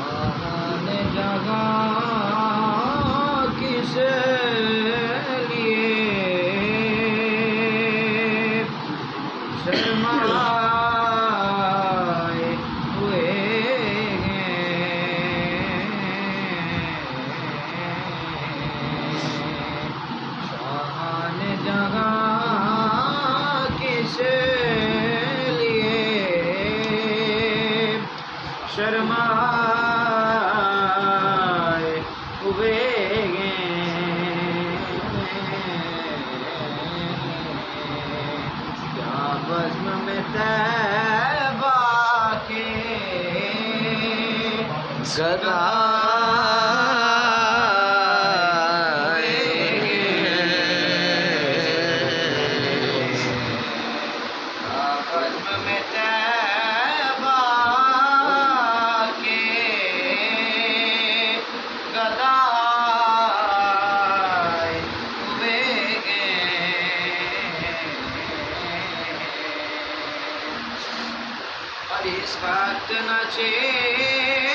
शान जगह किस लिए शर्माए हुए शान जगह किस लिए शर्माए हुए क्या बज़्म में तैबा के गदा इस वक्त न छेड़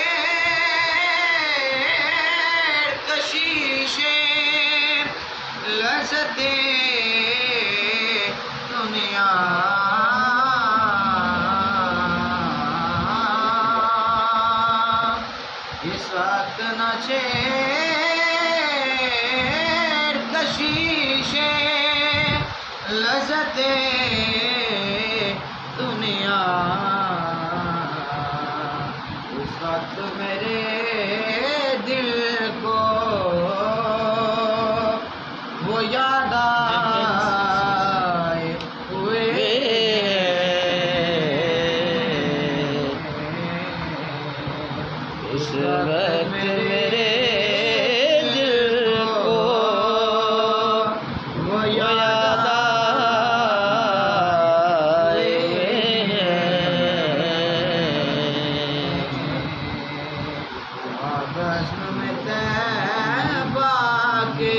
कशीशे लज़्ज़ते दुनिया इस वक्त न छेड़ कशीशे लज़्ज़ते दुनिया उस वक्त मेरे दिल को वो याद आए हुए इस वक्त मेरे दिल को वो याद बज़्म में तैबा के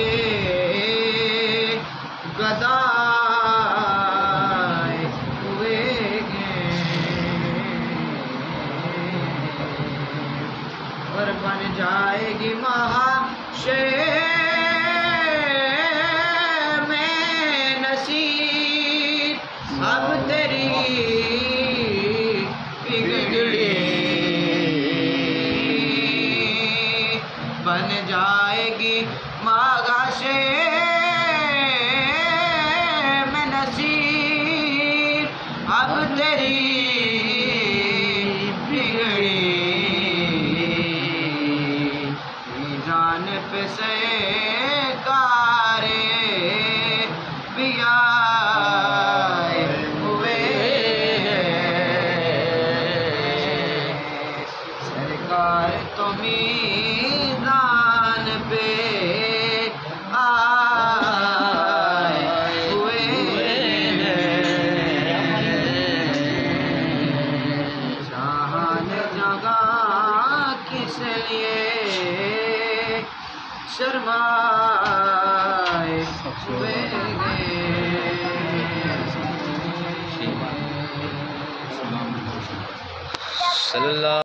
गदाए हुए और बन जाएगी महाशय में नसीब अब तेरी बिगड़ी बन जाएगी मागाशे में नसीब अब तेरी बिगड़ी मीज़ान पे से कारे पिया हुए सरकार तो मीज़ान पे आए हुए शान जगह किस लिए शर्माए हुए